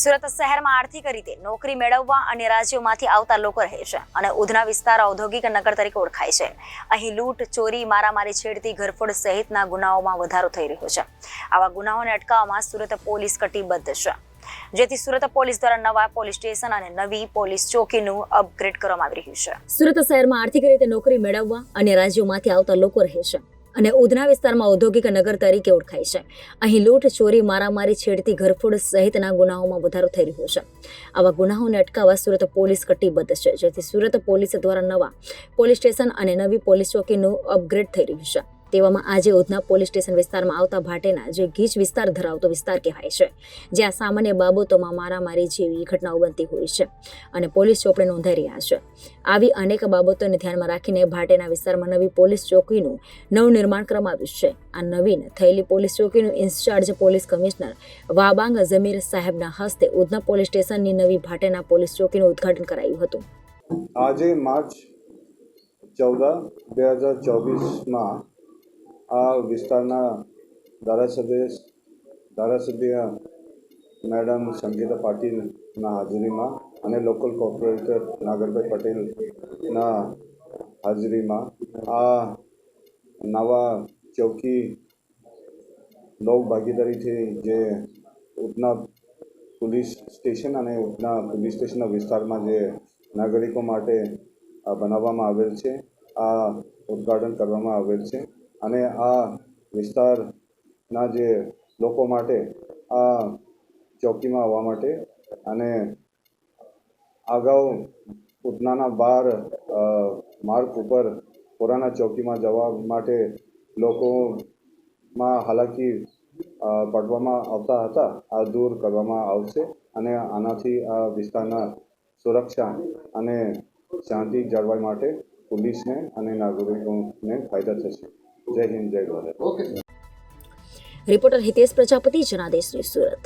સુરત શહેરમાં આર્થિક રીતે નોકરી મેળવવા અન્ય રાજ્યોમાંથી આવતા લોકો રહે છે અને ઉધના વિસ્તાર ઔદ્યોગિક નગર તરીકે ઓળખાય છે. અહીં લૂંટ, ચોરી, મારામારી, છેડતી, ઘરફોડ સહિતના ગુનાઓમાં વધારો થઈ રહ્યો છે. આવા ગુનાઓને અટકાવવામાં સુરત પોલીસ કટિબદ્ધ છે, જેથી સુરત પોલીસ દ્વારા નવા પોલીસ સ્ટેશન અને નવી પોલીસ ચોકીનું અપગ્રેડ કરવામાં આવી રહ્યું છે. સુરત શહેરમાં આર્થિક રીતે નોકરી મેળવવા અન્ય રાજ્યોમાંથી આવતા લોકો રહે છે અને ઉધના વિસ્તારમાં ઔદ્યોગિક નગર તરીકે ઓળખાય છે. અહીં લૂંટ, ચોરી, મારામારી, છેડતી, ઘરફોડ સહિતના ગુનાઓમાં વધારો થઈ રહ્યો છે. આવા ગુનાઓને અટકાવવા સુરત પોલીસ કટિબદ્ધ છે, જેથી સુરત પોલીસ દ્વારા નવા પોલીસ સ્ટેશન અને નવી પોલીસ ચોકીનું અપગ્રેડ થઈ રહ્યું છે. તેવામાં આજે ઉધના પોલીસ સ્ટેશન વિસ્તારમાં આવતા ભાટેના જે ગીચ વિસ્તાર ધરાવતો વિસ્તાર કહેવાય છે, જ્યાં સામાન્ય બાબતોમાં મારામારી જેવી ઘટનાઓ બનતી હોય છે અને પોલીસ ચોપડે નોંધાઈ રહ્યા છે. આવી અનેક બાબતોને ધ્યાનમાં રાખીને ભાટેના વિસ્તારમાં નવી પોલીસ ચોકીનું નવનિર્માણ કરવામાં આવ્યું છે. આ નવીન થયેલી પોલીસ ચોકીનું incharge police commissioner Wabang Jamir સાહેબના હસ્તે ઉધના પોલીસ સ્ટેશનની નવી ભાટેના પોલીસ ચોકીનું ઉદ્ઘાટન કરાયું હતું. આજે માર્ચ 14, 2024માં આ વિસ્તારના ધારાસભ્ય મેડમ સંગીતા પાટીલના હાજરીમાં અને લોકલ કોર્પોરેટર નાગરભાઈ પટેલના હાજરીમાં આ નવા ચોકી લોક ભાગીદારીથી જે ઉધના પોલીસ સ્ટેશન અને ઉધના પોલીસ સ્ટેશનના વિસ્તારમાં જે નાગરિકો માટે બનાવવામાં આવેલ છે, આ ઉદ્ઘાટન કરવામાં આવેલ છે અને આ વિસ્તારના જે લોકો માટે આ ચોકીમાં આવવા માટે અને અગાઉ ઉધનાના 12 માર્ગ ઉપર પુરાના ચોકીમાં જવા માટે લોકોમાં હાલાકી પડવામાં આવતા હતા, આ દૂર કરવામાં આવશે અને આનાથી આ વિસ્તારના સુરક્ષા અને શાંતિ જળવાય માટે પોલીસને અને નાગરિકોને ફાયદા થશે. જય હિન્દ, જય ભારત. Reporter Hitesh Prajapati, Janadesh news, Surat.